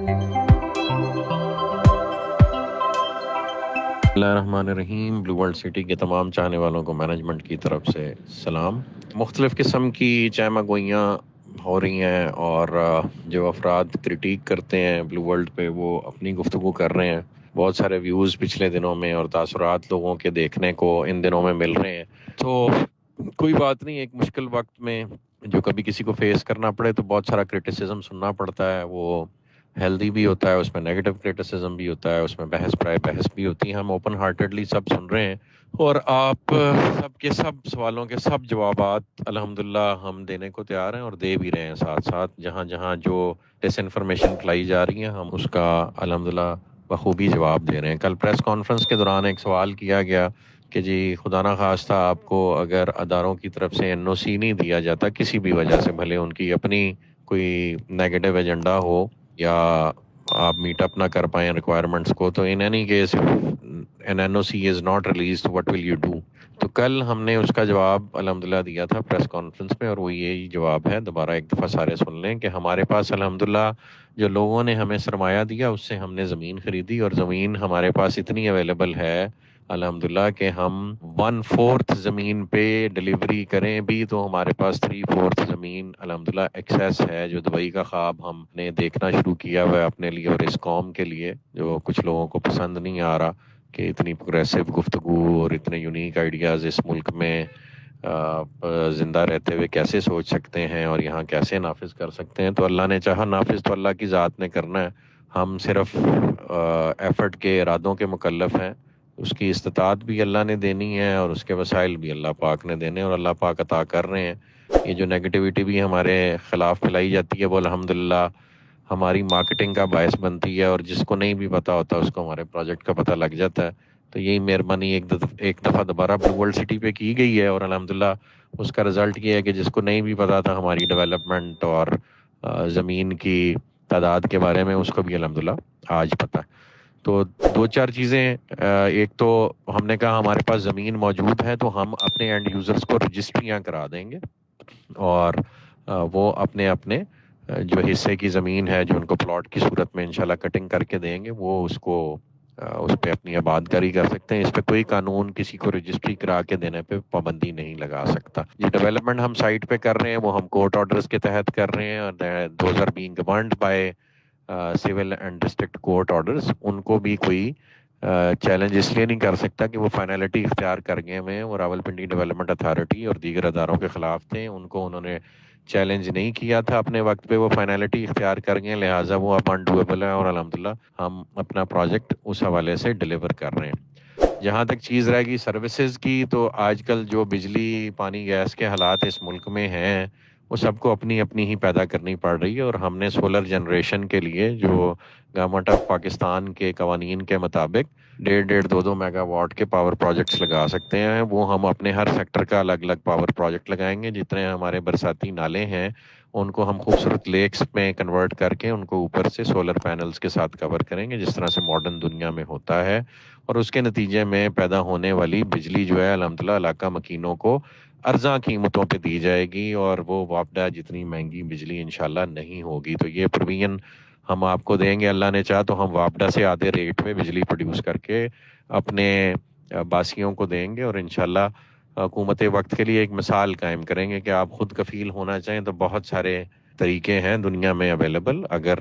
بسم اللہ الرحمن الرحیم۔ بلو ورلڈ سٹی کے تمام چاہنے والوں کو مینجمنٹ کی طرف سے سلام۔ مختلف قسم کی چیمہ گوئیاں ہو رہی ہیں اور جو افراد کرٹیک کرتے ہیں بلو ورلڈ پہ وہ اپنی گفتگو کر رہے ہیں۔ بہت سارے ویوز پچھلے دنوں میں اور تاثرات لوگوں کے دیکھنے کو ان دنوں میں مل رہے ہیں، تو کوئی بات نہیں، ایک مشکل وقت میں جو کبھی کسی کو فیس کرنا پڑے تو بہت سارا کرٹیسزم سننا پڑتا ہے، وہ ہیلدی بھی ہوتا ہے، اس میں نیگیٹو کرٹیسزم بھی ہوتا ہے، اس میں بحث پرائے بحث بھی ہوتی ہے۔ ہم اوپن ہارٹیڈلی سب سن رہے ہیں اور آپ سب کے سب سوالوں کے سب جوابات الحمدللہ ہم دینے کو تیار ہیں اور دے بھی رہے ہیں ساتھ ساتھ۔ جہاں جہاں جو ڈس انفارمیشن پھیلائی جا رہی ہے ہم اس کا الحمدللہ بخوبی جواب دے رہے ہیں۔ کل پریس کانفرنس کے دوران ایک سوال کیا گیا کہ جی خدا نہ خواستہ آپ کو اگر اداروں کی طرف سے این او سی نہیں دیا جاتا کسی بھی وجہ سے، بھلے ان کی اپنی کوئی نیگیٹو ایجنڈا ہو یا آپ میٹ اپ نہ کر پائیں ریکوائرمنٹس کو، تو in any case N N O C is not released what will you do? تو کل ہم نے اس کا جواب الحمدللہ دیا تھا پریس کانفرنس میں، اور وہ یہی جواب ہے، دوبارہ ایک دفعہ سارے سن لیں کہ ہمارے پاس الحمدللہ جو لوگوں نے ہمیں سرمایہ دیا اس سے ہم نے زمین خریدی، اور زمین ہمارے پاس اتنی اویلیبل ہے الحمدللہ کہ ہم 1/4 زمین پہ ڈلیوری کریں بھی تو ہمارے پاس 3/4 زمین الحمدللہ ایکسیس ہے۔ جو دبئی کا خواب ہم نے دیکھنا شروع کیا ہوا ہے اپنے لیے اور اس قوم کے لیے، جو کچھ لوگوں کو پسند نہیں آ رہا کہ اتنی پروگریسو گفتگو اور اتنے یونیک آئیڈیاز اس ملک میں زندہ رہتے ہوئے کیسے سوچ سکتے ہیں اور یہاں کیسے نافذ کر سکتے ہیں۔ تو اللہ نے چاہا نافذ تو اللہ کی ذات نے کرنا ہے، ہم صرف ایفرٹ کے ارادوں کے مکلف ہیں۔ اس کی استطاعت بھی اللہ نے دینی ہے اور اس کے وسائل بھی اللہ پاک نے دینے، اور اللہ پاک عطا کر رہے ہیں۔ یہ جو نیگیٹیوٹی بھی ہمارے خلاف پھیلائی جاتی ہے وہ الحمدللہ ہماری مارکیٹنگ کا باعث بنتی ہے، اور جس کو نہیں بھی پتا ہوتا اس کو ہمارے پروجیکٹ کا پتہ لگ جاتا ہے۔ تو یہی مہربانی ایک دفعہ دوبارہ بلو ورلڈ سٹی پہ کی گئی ہے، اور الحمدللہ اس کا رزلٹ یہ ہے کہ جس کو نہیں بھی پتا تھا ہماری ڈیولپمنٹ اور زمین کی تعداد کے بارے میں، اس کو بھی الحمدللہ آج پتہ ہے۔ تو دو چار چیزیں، ایک تو ہم نے کہا ہمارے پاس زمین موجود ہے تو ہم اپنے اینڈ یوزرز کو رجسٹریاں کرا دیں گے، اور وہ اپنے اپنے جو حصے کی زمین ہے جو ان کو پلاٹ کی صورت میں انشاءاللہ کٹنگ کر کے دیں گے، وہ اس کو اس پہ اپنی آباد کاری کر سکتے ہیں۔ اس پہ کوئی قانون کسی کو رجسٹری کرا کے دینے پہ پابندی نہیں لگا سکتا۔ یہ ڈیولپمنٹ ہم سائٹ پہ کر رہے ہیں وہ ہم کورٹ آرڈرز کے تحت کر رہے ہیں، اور those are being governed by civil and district court orders. ان کو بھی کوئی چیلنج اس لیے نہیں کر سکتا کہ وہ فائنلٹی اختیار کر گئے ہوئے ہیں، وہ راولپنڈی ڈیولپمنٹ اتھارٹی اور دیگر اداروں کے خلاف تھے، ان کو انہوں نے چیلنج نہیں کیا تھا اپنے وقت پہ، وہ فائنلٹی اختیار کر گئے، لہٰذا وہ اب انڈویبل ہے، اور الحمدللہ ہم اپنا پروجیکٹ اس حوالے سے ڈیلیور کر رہے ہیں۔ جہاں تک چیز رہے گی سروسز کی، تو آج کل جو بجلی پانی گیس کے حالات اس ملک میں ہیں وہ سب کو اپنی اپنی ہی پیدا کرنی پڑ رہی ہے، اور ہم نے سولر جنریشن کے لیے جو گورنمنٹ آف پاکستان کے قوانین کے مطابق 1.5 میگا واٹ کے پاور پروجیکٹس لگا سکتے ہیں، وہ ہم اپنے ہر سیکٹر کا الگ الگ پاور پروجیکٹ لگائیں گے۔ جتنے ہمارے برساتی نالے ہیں ان کو ہم خوبصورت لیکس میں کنورٹ کر کے ان کو اوپر سے سولر پینلز کے ساتھ کور کریں گے، جس طرح سے ماڈرن دنیا میں ہوتا ہے، اور اس کے نتیجے میں پیدا ہونے والی بجلی جو ہے الحمدللہ علاقہ مکینوں کو ارزاں قیمتوں پہ دی جائے گی، اور وہ وابڈہ جتنی مہنگی بجلی انشاءاللہ نہیں ہوگی۔ تو یہ پروویژن ہم آپ کو دیں گے، اللہ نے چاہا تو ہم وابڈہ سے آدھے ریٹ پہ بجلی پروڈیوس کر کے اپنے باسیوں کو دیں گے، اور انشاءاللہ حکومت وقت کے لیے ایک مثال قائم کریں گے کہ آپ خود کفیل ہونا چاہیں تو بہت سارے طریقے ہیں دنیا میں اویلیبل، اگر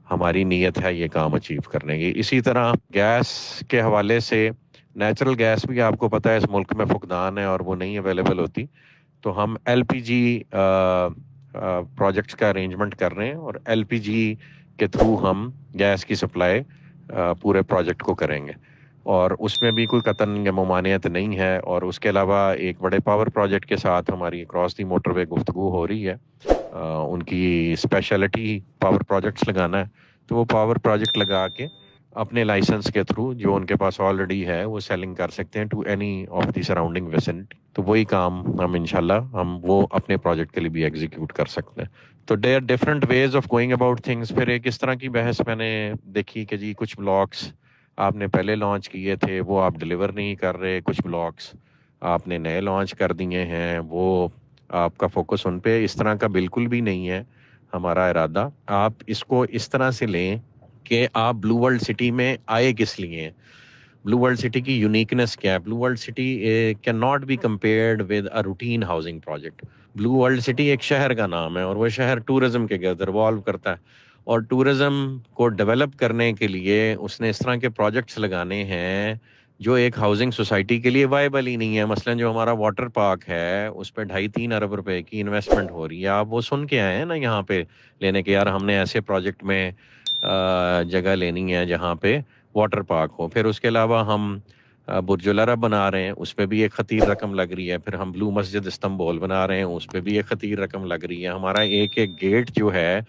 ہماری نیت ہے یہ کام اچیو کرنے کی۔ اسی طرح گیس کے حوالے سے نیچرل گیس بھی آپ کو پتہ ہے اس ملک میں فقدان ہے اور وہ نہیں اویلیبل ہوتی، تو ہم ایل پی جی پروجیکٹس کا ارینجمنٹ کر رہے ہیں، اور ایل پی جی کے تھرو ہم گیس کی سپلائی پورے پروجیکٹ کو کریں گے، اور اس میں بھی کوئی قطن یا ممانعت نہیں ہے۔ اور اس کے علاوہ ایک بڑے پاور پروجیکٹ کے ساتھ ہماری کراس دی موٹر وے گفتگو ہو رہی ہے، ان کی اسپیشلٹی پاور پروجیکٹس لگانا ہے، تو وہ پاور پروجیکٹ لگا کے اپنے لائسنس کے تھرو جو ان کے پاس آلریڈی ہے وہ سیلنگ کر سکتے ہیں to any of the surrounding vicinity. تو وہی کام ہم انشاءاللہ ہم وہ اپنے پروجیکٹ کے لیے بھی ایگزیکیوٹ کر سکتے ہیں۔ تو they are different ways of going about things. پھر ایک اس طرح کی بحث میں نے دیکھی کہ جی کچھ بلاکس آپ نے پہلے لانچ کیے تھے وہ آپ ڈیلیور نہیں کر رہے، کچھ بلاکس آپ نے نئے لانچ کر دیے ہیں وہ آپ کا فوکس ان پہ، اس طرح کا بالکل بھی نہیں ہے ہمارا ارادہ۔ آپ اس کو اس طرح سے لیں کہ آپ بلو ورلڈ سٹی میں آئے کس لیے ہیں، بلو ورلڈ سٹی کی یونیکنیس کیا ہے. Blue World City can not be compared with a routine housing project. Blue World City ایک شہر کا نام ہے اور وہ شہر ٹورزم کے گرد ریوالو کرتا ہے، اور ٹورزم کو ڈیولپ کرنے کے لیے اس نے اس طرح کے پروجیکٹس لگانے ہیں جو ایک ہاؤسنگ سوسائٹی کے لیے وائبل ہی نہیں ہے. مثلا جو ہمارا واٹر پارک ہے اس پہ 2.5-3 ارب روپے کی انویسٹمنٹ ہو رہی ہے. آپ وہ سن کے آئے ہیں نا یہاں پہ لینے کے، یار ہم نے ایسے پروجیکٹ میں جگہ لینی ہے جہاں پہ واٹر پارک ہو. پھر اس کے علاوہ ہم برج العرب بنا رہے ہیں، اس پہ بھی ایک خطیر رقم لگ رہی ہے. پھر ہم بلو مسجد استنبول بنا رہے ہیں، اس پہ بھی ایک خطیر رقم لگ رہی ہے. ہمارا ایک ایک گیٹ جو ہے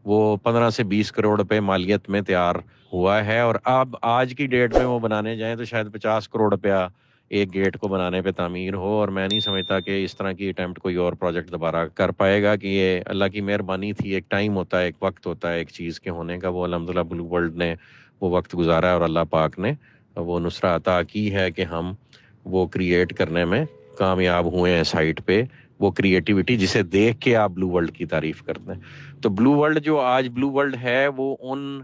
وہ 15 سے 20 کروڑ روپے مالیت میں تیار ہوا ہے، اور اب آج کی ڈیٹ میں وہ بنانے جائیں تو شاید 50 کروڑ روپیہ ایک گیٹ کو بنانے پہ تعمیر ہو. اور میں نہیں سمجھتا کہ اس طرح کی اٹیمپٹ کوئی اور پروجیکٹ دوبارہ کر پائے گا. کہ یہ اللہ کی مہربانی تھی، ایک ٹائم ہوتا ہے، ایک وقت ہوتا ہے ایک چیز کے ہونے کا. وہ الحمدللہ بلو ورلڈ نے وہ وقت گزارا ہے، اور اللہ پاک نے وہ نصرہ عطا کی ہے کہ ہم وہ کریٹ کرنے میں کامیاب ہوئے ہیں سائٹ پہ. وہ کریٹیوٹی جسے دیکھ کے آپ بلو ورلڈ کی تعریف کرتے ہیں. تو بلو ورلڈ جو آج بلو ورلڈ ہے وہ ان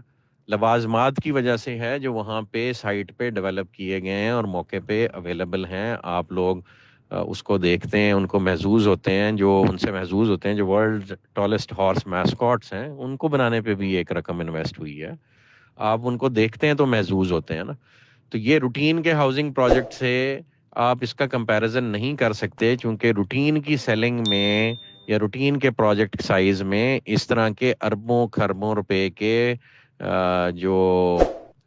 لوازمات کی وجہ سے ہے جو وہاں پہ سائٹ پہ ڈیولپ کیے گئے ہیں اور موقع پہ اویلیبل ہیں. آپ لوگ اس کو دیکھتے ہیں، ان کو محظوظ ہوتے ہیں، جو ان سے محظوظ ہوتے ہیں. جو ورلڈ ٹالسٹ ہارس میسکاٹس ہیں ان کو بنانے پہ بھی ایک رقم انویسٹ ہوئی ہے. آپ ان کو دیکھتے ہیں تو محظوظ ہوتے ہیں نا. تو یہ روٹین کے ہاؤسنگ پروجیکٹ سے آپ اس کا کمپیریزن نہیں کر سکتے، چونکہ روٹین کی سیلنگ میں یا روٹین کے پروجیکٹ سائز میں اس طرح کے اربوں خربوں روپے کے جو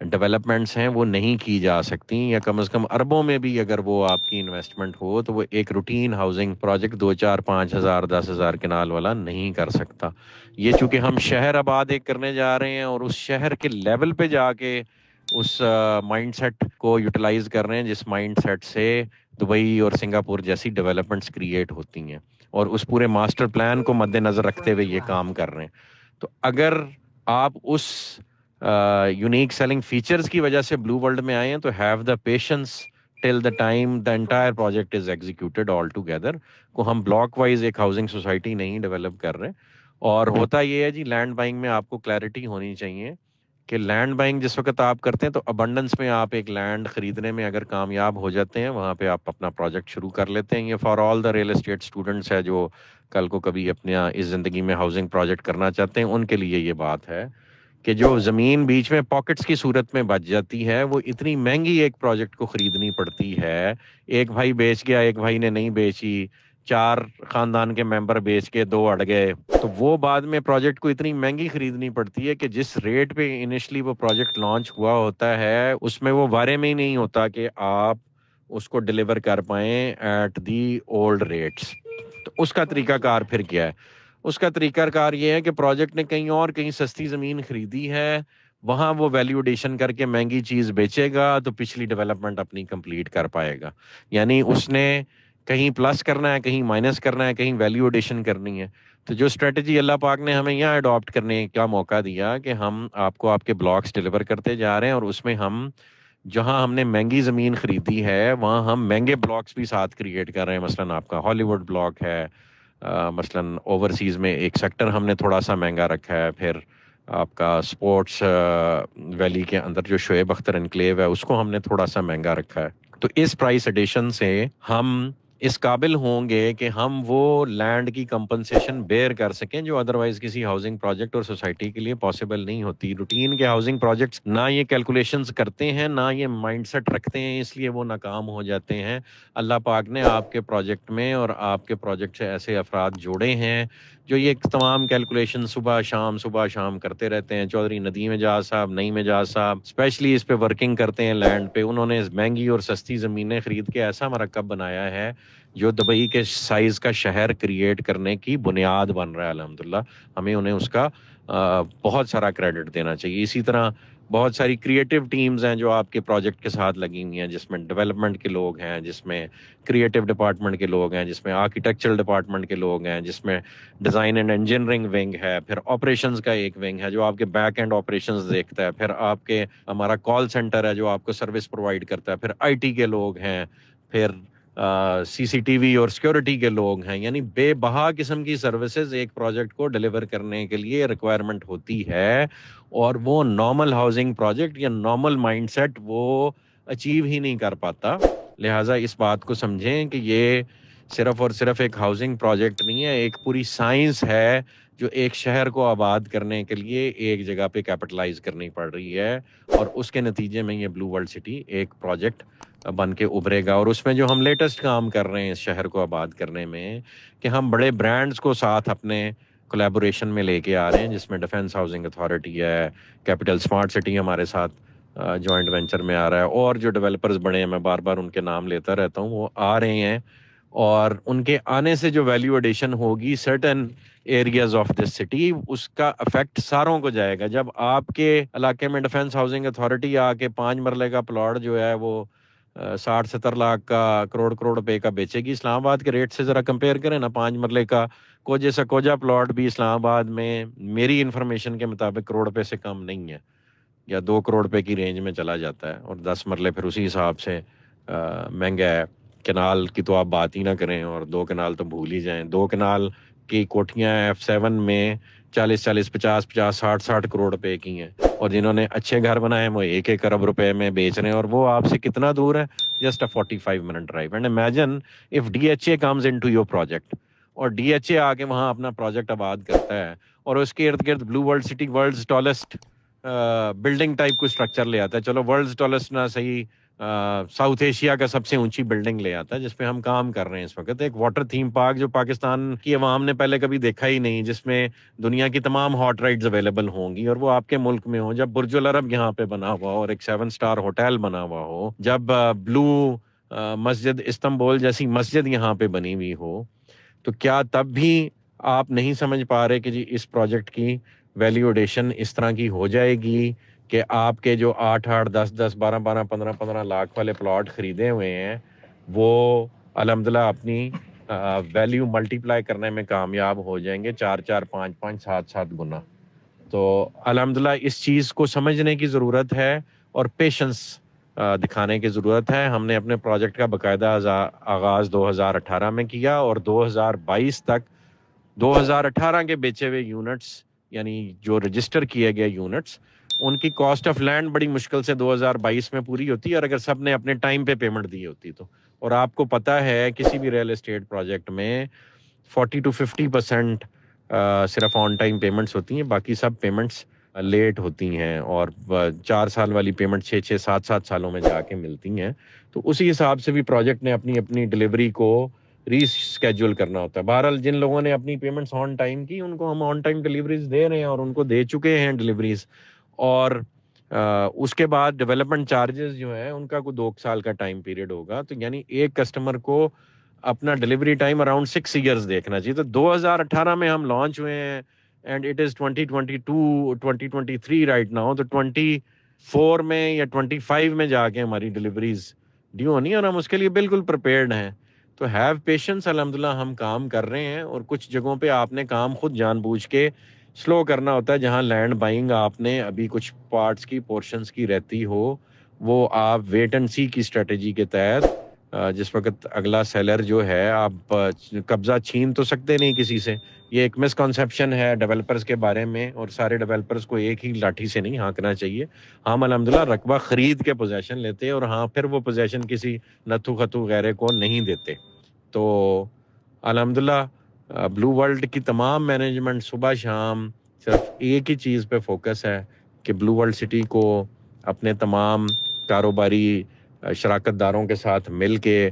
ڈیولپمنٹس ہیں وہ نہیں کی جا سکتی، یا کم از کم اربوں میں بھی اگر وہ آپ کی انویسٹمنٹ ہو تو وہ ایک روٹین ہاؤسنگ پروجیکٹ 2 4 5 ہزار 10 ہزار کنال والا نہیں کر سکتا. یہ چونکہ ہم شہر آباد ایک کرنے جا رہے ہیں اور اس شہر کے لیول پہ جا کے اس مائنڈ سیٹ کو یوٹیلائز کر رہے ہیں جس مائنڈ سیٹ سے دبئی اور سنگاپور جیسی ڈیولپمنٹس کریٹ ہوتی ہیں، اور اس پورے ماسٹر پلان کو مد نظر رکھتے ہوئے یہ کام کر رہے ہیں. تو اگر آپ اس یونیک سیلنگ فیچرز کی وجہ سے بلو ورلڈ میں آئے ہیں تو have the patience till the time the entire project is executed all together. کو ہم بلاک وائز ایک ہاؤسنگ سوسائٹی نہیں ڈیولپ کر رہے. اور ہوتا یہ ہے جی، لینڈ بائنگ میں آپ کو کلیئرٹی ہونی چاہیے کہ لینڈ بائنگ جس وقت آپ کرتے ہیں تو ابنڈنس میں آپ ایک لینڈ خریدنے میں اگر کامیاب ہو جاتے ہیں وہاں پہ آپ اپنا پروجیکٹ شروع کر لیتے ہیں. یہ for all the real estate students ہے جو کل کو کبھی اپنے اس زندگی میں ہاؤسنگ پروجیکٹ کرنا چاہتے ہیں، ان کے لیے یہ بات ہے کہ جو زمین بیچ میں پاکٹس کی صورت میں بچ جاتی ہے وہ اتنی مہنگی ایک پروجیکٹ کو خریدنی پڑتی ہے. ایک بھائی بیچ گیا، ایک بھائی نے نہیں بیچی، 4 خاندان کے ممبر بیچ کے 2 اڑ گئے، تو وہ بعد میں پروجیکٹ کو اتنی مہنگی خریدنی پڑتی ہے کہ جس ریٹ پہ انیشلی وہ پروجیکٹ لانچ ہوا ہوتا ہے اس میں وہ بارے میں ہی نہیں ہوتا کہ آپ اس کو ڈیلیور کر پائیں ایٹ دی اولڈ ریٹس. تو اس کا طریقہ کار پھر کیا ہے؟ اس کا طریقہ کار یہ ہے کہ پروجیکٹ نے کہیں سستی زمین خریدی ہے، وہاں وہ ویلیو ایڈیشن کر کے مہنگی چیز بیچے گا تو پچھلی ڈیولپمنٹ اپنی کمپلیٹ کر پائے گا. یعنی اس نے کہیں پلس کرنا ہے، کہیں مائنس کرنا ہے، کہیں ویلیو ایڈیشن کرنی ہے. تو جو اسٹریٹجی اللہ پاک نے ہمیں یہاں اڈاپٹ کرنے کا موقع دیا کہ ہم آپ کو آپ کے بلاکس ڈیلیور کرتے جا رہے ہیں، اور اس میں ہم جہاں ہم نے مہنگی زمین خریدی ہے وہاں ہم مہنگے بلاکس بھی ساتھ کریٹ کر رہے ہیں. مثلا آپ کا ہالی ووڈ بلاک ہے، مثلا اوورسیز میں ایک سیکٹر ہم نے تھوڑا سا مہنگا رکھا ہے. پھر آپ کا سپورٹس ویلی کے اندر جو شعیب اختر انکلیو ہے اس کو ہم نے تھوڑا سا مہنگا رکھا ہے. تو اس پرائس ایڈیشن سے ہم اس قابل ہوں گے کہ ہم وہ لینڈ کی کمپنسیشن بیئر کر سکیں جو ادروائز کسی ہاؤسنگ پروجیکٹ اور سوسائٹی کے لیے پاسبل نہیں ہوتی. روٹین کے ہاؤسنگ پروجیکٹس نہ یہ کیلکولیشنز کرتے ہیں، نہ یہ مائنڈ سیٹ رکھتے ہیں، اس لیے وہ ناکام ہو جاتے ہیں. اللہ پاک نے آپ کے پروجیکٹ میں اور آپ کے پروجیکٹ سے ایسے افراد جوڑے ہیں جو یہ تمام کیلکولیشن صبح شام کرتے رہتے ہیں. چودھری ندیم اعجاز صاحب، نعیم اعجاز صاحب اسپیشلی اس پہ ورکنگ کرتے ہیں لینڈ پہ. انہوں نے مہنگی اور سستی زمینیں خرید کے ایسا مرکب بنایا ہے جو دبئی کے سائز کا شہر کریٹ کرنے کی بنیاد بن رہا ہے. الحمدللہ ہمیں انہیں اس کا بہت سارا کریڈٹ دینا چاہیے. اسی طرح بہت ساری کریٹیو ٹیمز ہیں جو آپ کے پروجیکٹ کے ساتھ لگی ہوئی ہیں، جس میں ڈیولپمنٹ کے لوگ ہیں، جس میں کریٹیو ڈپارٹمنٹ کے لوگ ہیں، جس میں آرکیٹیکچرل ڈپارٹمنٹ کے لوگ ہیں، جس میں ڈیزائن اینڈ انجینئرنگ ونگ ہے، پھر آپریشنز کا ایک ونگ ہے جو آپ کے بیک اینڈ آپریشنز دیکھتا ہے، پھر آپ کے ہمارا کال سینٹر ہے جو آپ کو سروس پرووائڈ کرتا ہے، پھر آئی ٹی کے لوگ ہیں، پھر سی سی ٹی وی اور سیکورٹی کے لوگ ہیں، یعنی بے بہا قسم کی سروسز ایک پروجیکٹ کو ڈیلیور کرنے کے لیے ریکوائرمنٹ ہوتی ہے، اور وہ نارمل ہاؤسنگ پروجیکٹ یا نارمل مائنڈ سیٹ وہ اچیو ہی نہیں کر پاتا۔ لہٰذا اس بات کو سمجھیں کہ یہ صرف اور صرف ایک ہاؤسنگ پروجیکٹ نہیں ہے، ایک پوری سائنس ہے جو ایک شہر کو آباد کرنے کے لیے ایک جگہ پہ کیپٹلائز کرنی پڑ رہی ہے، اور اس کے نتیجے میں یہ بلو ورلڈ سٹی ایک پروجیکٹ بن کے ابھرے گا۔ اور اس میں جو ہم لیٹسٹ کام کر رہے ہیں اس شہر کو آباد کرنے میں، کہ ہم بڑے برانڈز کو ساتھ اپنے کولیبوریشن میں لے کے آ رہے ہیں، جس میں ڈیفنس ہاؤسنگ اتھارٹی ہے، کیپٹل اسمارٹ سٹی ہمارے ساتھ جوائنٹ وینچر میں آ رہا ہے، اور جو ڈیولپرز بڑے ہیں، میں بار بار ان کے نام لیتا رہتا ہوں، وہ آ رہے ہیں، اور ان کے آنے سے جو ویلیو ایڈیشن ہوگی certain areas of this city, اس کا افیکٹ ساروں کو جائے گا۔ جب آپ کے علاقے میں ڈیفنس ہاؤسنگ اتھارٹی آ کے 5 مرلے کا پلاٹ جو ہے وہ 60-70 لاکھ کا، کروڑ روپے کا بیچے گی، اسلام آباد کے ریٹ سے ذرا کمپیئر کریں نا، 5 مرلے کا کوجے سے کوجا پلاٹ بھی اسلام آباد میں میری انفارمیشن کے مطابق کروڑ روپے سے کم نہیں ہے، یا 2 کروڑ روپے کی رینج میں چلا جاتا ہے، اور 10 مرلے پھر اسی حساب سے مہنگا ہے۔ کنال کی تو آپ بات ہی نہ کریں، اور 2 کنال تو بھول ہی جائیں۔ 2 کنال کی کوٹھیاں F7 میں 40 50 60 کروڑ روپے کی ہیں، اور جنہوں نے اچھے گھر بنائے ہیں وہ 1 ارب روپے میں بیچ رہے ہیں، اور وہ آپ سے کتنا دور ہے؟ Just 45 minute drive. And imagine if DHA comes into your project, اور DHA آ کے وہاں اپنا پروجیکٹ آباد کرتا ہے، اور اس کے ارد گرد Blue World City world's tallest building type کو اسٹرکچر لے آتا ہے، چلو ورلڈز ٹالسٹ نہ صحیح، ساؤتھ ایشیا کا سب سے اونچی بلڈنگ لے آتا ہے، جس پہ ہم کام کر رہے ہیں اس وقت، ایک واٹر تھیم پارک جو پاکستان کی عوام نے پہلے کبھی دیکھا ہی نہیں، جس میں دنیا کی تمام ہاٹ رائڈز اویلیبل ہوں گی، اور وہ آپ کے ملک میں ہوں۔ جب برج العرب یہاں پہ بنا ہوا ہو، اور ایک 7 سٹار ہوٹل بنا ہوا ہو، جب بلو مسجد استنبول جیسی مسجد یہاں پہ بنی ہوئی ہو، تو کیا تب بھی آپ نہیں سمجھ پا رہے کہ جی اس پروجیکٹ کی ویلیو ایڈیشن اس طرح کی ہو جائے گی کہ آپ کے جو 8 10 10 12 12 15 15 لاکھ والے پلاٹ خریدے ہوئے ہیں، وہ الحمدللہ اپنی ویلیو ملٹی پلائی کرنے میں کامیاب ہو جائیں گے، 4 4 5 5 7 7 گنا۔ تو الحمدللہ اس چیز کو سمجھنے کی ضرورت ہے، اور پیشنس دکھانے کی ضرورت ہے۔ ہم نے اپنے پروجیکٹ کا باقاعدہ آغاز 2018 میں کیا، اور 2022 تک 2018 کے بیچے ہوئے یونٹس، یعنی جو رجسٹر کیے گئے یونٹس، ان کی کاسٹ آف لینڈ بڑی مشکل سے 2022 میں پوری ہوتی ہے، اور اگر سب نے اپنے ٹائم پہ پیمنٹ دی ہوتی تو۔ اور آپ کو پتہ ہے کسی بھی ریئل اسٹیٹ پروجیکٹ میں 40 to 50% صرف آن ٹائم پیمنٹس ہوتی ہیں، باقی سب پیمنٹس لیٹ ہوتی ہیں، اور 4 سال والی پیمنٹ 6 7 7 سالوں میں جا کے ملتی ہیں۔ تو اسی حساب سے بھی پروجیکٹ نے اپنی ڈلیوری کو ری اسکیجول کرنا ہوتا ہے۔ بہرحال جن لوگوں نے اپنی پیمنٹس آن ٹائم کی، ان کو ہم آن ٹائم ڈلیوریز دے رہے ہیں، اور ان کو دے چکے ہیں ڈلیوریز، اور اس کے بعد ڈیولپمنٹ چارجز جو ہیں ان کا کوئی 2 سال کا ٹائم پیریڈ ہوگا، تو یعنی ایک کسٹمر کو اپنا ڈلیوری ٹائم اراؤنڈ 6 ایئرز دیکھنا چاہیے۔ تو 2018 میں ہم لانچ ہوئے ہیں، and it is 2022 2023 right now, تو 24 میں یا 25 میں جا کے ہماری ڈلیوریز ڈیو ہونی ہے، اور ہم اس کے لیے بالکل پریپیئرڈ ہیں۔ تو ہیو پیشنس، الحمدللہ ہم کام کر رہے ہیں، اور کچھ جگہوں پہ آپ نے کام خود جان بوجھ کے سلو کرنا ہوتا ہے، جہاں لینڈ بائنگ آپ نے ابھی کچھ پارٹس کی پورشنز کی رہتی ہو، وہ آپ ویٹ اینڈ سی کی اسٹریٹجی کے تحت، جس وقت اگلا سیلر جو ہے، آپ قبضہ چھین تو سکتے نہیں کسی سے۔ یہ ایک مسکنسیپشن ہے ڈیولپرز کے بارے میں، اور سارے ڈیولپرز کو ایک ہی لاٹھی سے نہیں ہانکنا چاہیے۔ ہم الحمدللہ رقبہ خرید کے پوزیشن لیتے ہیں، اور ہاں پھر وہ پوزیشن کسی نتھو خطو غیرے کو نہیں دیتے۔ تو الحمدللہ بلو ورلڈ کی تمام مینجمنٹ صبح شام صرف ایک ہی چیز پہ فوکس ہے کہ بلو ورلڈ سٹی کو اپنے تمام کاروباری شراکت داروں کے ساتھ مل کے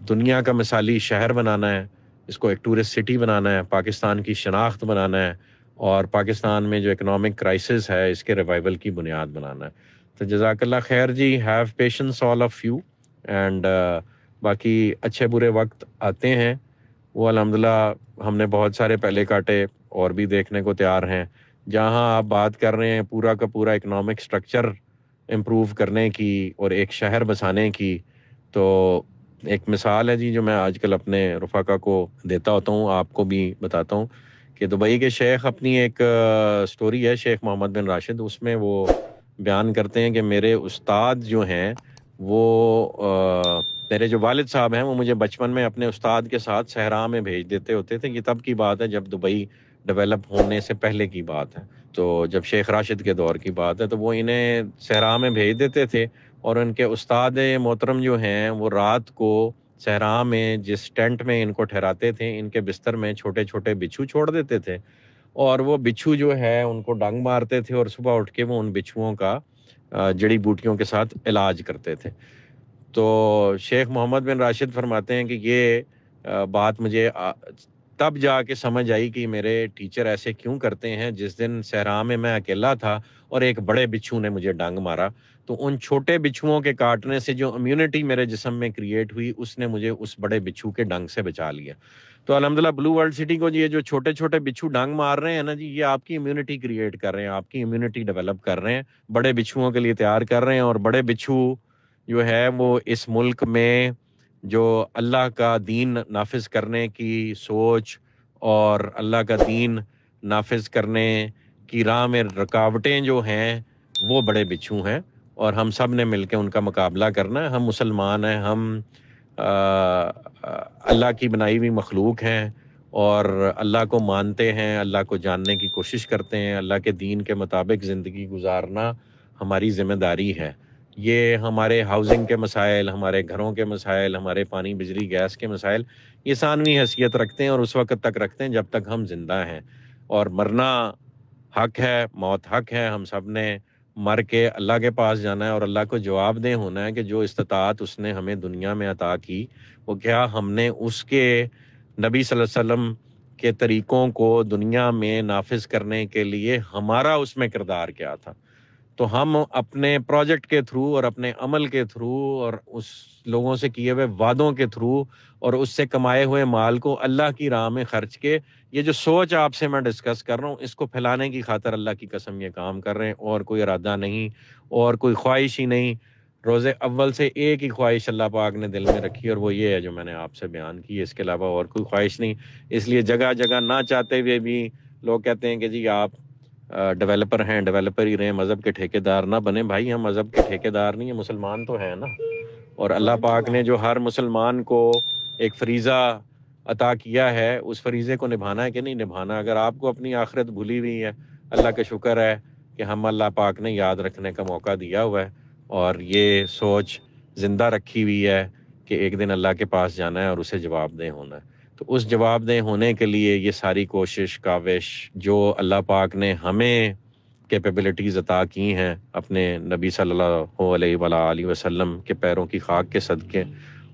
دنیا کا مثالی شہر بنانا ہے، اس کو ایک ٹورسٹ سٹی بنانا ہے، پاکستان کی شناخت بنانا ہے، اور پاکستان میں جو اکنامک کرائسس ہے اس کے ریوائول کی بنیاد بنانا ہے۔ تو جزاک اللہ خیر جی، have patience all of you, and باقی اچھے برے وقت آتے ہیں، وہ الحمدللہ ہم نے بہت سارے پہلے کاٹے، اور بھی دیکھنے کو تیار ہیں۔ جہاں آپ بات کر رہے ہیں پورا کا پورا اکنامک سٹرکچر امپروو کرنے کی اور ایک شہر بسانے کی، تو ایک مثال ہے جی جو میں آج کل اپنے رفقا کو دیتا ہوتا ہوں، آپ کو بھی بتاتا ہوں، کہ دبئی کے شیخ اپنی ایک سٹوری ہے، شیخ محمد بن راشد، اس میں وہ بیان کرتے ہیں کہ میرے استاد جو ہیں وہ میرے جو والد صاحب ہیں وہ مجھے بچپن میں اپنے استاد کے ساتھ صحرا میں بھیج دیتے ہوتے تھے. یہ تب کی بات ہے جب دبئی ڈیولپ ہونے سے پہلے کی بات ہے. تو جب شیخ راشد کے دور کی بات ہے تو وہ انہیں صحرا میں بھیج دیتے تھے، اور ان کے استاد محترم جو ہیں وہ رات کو صحرا میں جس ٹینٹ میں ان کو ٹھہراتے تھے ان کے بستر میں چھوٹے چھوٹے بچھو چھوڑ دیتے تھے، اور وہ بچھو جو ہے ان کو ڈنگ مارتے تھے، اور صبح اٹھ کے وہ ان بچھوؤں کا جڑی بوٹیوں کے ساتھ علاج کرتے تھے. تو شیخ محمد بن راشد فرماتے ہیں کہ یہ بات مجھے تب جا کے سمجھ آئی کہ میرے ٹیچر ایسے کیوں کرتے ہیں. جس دن صحرا میں اکیلا تھا اور ایک بڑے بچھو نے مجھے ڈنگ مارا، تو ان چھوٹے بچھوؤں کے کاٹنے سے جو امیونٹی میرے جسم میں کریٹ ہوئی اس نے مجھے اس بڑے بچھو کے ڈنگ سے بچا لیا. تو الحمدللہ بلو ورلڈ سٹی کو یہ جو چھوٹے چھوٹے بچھو ڈنگ مار رہے ہیں نا جی، یہ آپ کی امیونٹی کریٹ کر رہے ہیں، آپ کی امیونٹی ڈیولپ کر رہے ہیں، بڑے بچھوؤں کے لیے تیار کر رہے ہیں. اور بڑے بچھو جو ہے وہ اس ملک میں جو اللہ کا دین نافذ کرنے کی سوچ اور اللہ کا دین نافذ کرنے کی راہ میں رکاوٹیں جو ہیں وہ بڑے بچھو ہیں، اور ہم سب نے مل کے ان کا مقابلہ کرنا ہے. ہم مسلمان ہیں، ہم اللہ کی بنائی ہوئی مخلوق ہیں، اور اللہ کو مانتے ہیں، اللہ کو جاننے کی کوشش کرتے ہیں. اللہ کے دین کے مطابق زندگی گزارنا ہماری ذمہ داری ہے. یہ ہمارے ہاؤسنگ کے مسائل، ہمارے گھروں کے مسائل، ہمارے پانی بجلی گیس کے مسائل یہ ثانوی حیثیت رکھتے ہیں، اور اس وقت تک رکھتے ہیں جب تک ہم زندہ ہیں. اور مرنا حق ہے، موت حق ہے. ہم سب نے مر کے اللہ کے پاس جانا ہے، اور اللہ کو جواب دہ ہونا ہے کہ جو استطاعت اس نے ہمیں دنیا میں عطا کی وہ کیا ہم نے اس کے نبی صلی اللہ علیہ وسلم کے طریقوں کو دنیا میں نافذ کرنے کے لیے ہمارا اس میں کردار کیا تھا. تو ہم اپنے پروجیکٹ کے تھرو اور اپنے عمل کے تھرو اور اس لوگوں سے کیے ہوئے وعدوں کے تھرو اور اس سے کمائے ہوئے مال کو اللہ کی راہ میں خرچ کے، یہ جو سوچ آپ سے میں ڈسکس کر رہا ہوں اس کو پھیلانے کی خاطر اللہ کی قسم یہ کام کر رہے ہیں، اور کوئی ارادہ نہیں اور کوئی خواہش ہی نہیں. روز اول سے ایک ہی خواہش اللہ پاک نے دل میں رکھی، اور وہ یہ ہے جو میں نے آپ سے بیان کی. اس کے علاوہ اور کوئی خواہش نہیں. اس لیے جگہ جگہ نہ چاہتے ہوئے بھی لوگ کہتے ہیں کہ جی آپ ڈیولپر ہیں، ڈیولپر ہی رہیں، مذہب کے ٹھیکیدار نہ بنے. بھائی ہم مذہب کے ٹھیکیدار نہیں ہیں، مسلمان تو ہیں نا. اور اللہ پاک نے جو ہر مسلمان کو ایک فریضہ عطا کیا ہے اس فریضے کو نبھانا ہے کہ نہیں نبھانا. اگر آپ کو اپنی آخرت بھولی ہوئی ہے، اللہ کا شکر ہے کہ ہم اللہ پاک نے یاد رکھنے کا موقع دیا ہوا ہے، اور یہ سوچ زندہ رکھی ہوئی ہے کہ ایک دن اللہ کے پاس جانا ہے اور اسے جواب دہ ہونا ہے. تو اس جواب دہ ہونے کے لیے یہ ساری کوشش کاوش جو اللہ پاک نے ہمیں کیپیبلٹیز عطا کی ہیں اپنے نبی صلی اللہ علیہ وآلہ وسلم کے پیروں کی خاک کے صدقے،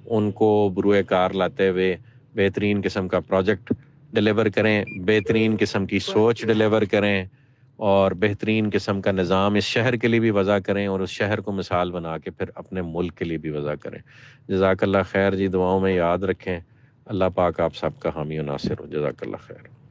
ان کو بروئے کار لاتے ہوئے بہترین قسم کا پروجیکٹ ڈیلیور کریں، بہترین قسم کی سوچ ڈیلیور کریں، اور بہترین قسم کا نظام اس شہر کے لیے بھی وضع کریں، اور اس شہر کو مثال بنا کے پھر اپنے ملک کے لیے بھی وضع کریں. جزاک اللہ خیر جی. دعاؤں میں یاد رکھیں. اللہ پاک آپ سب کا حامی و ناصر ہو. جزاک اللہ خیر.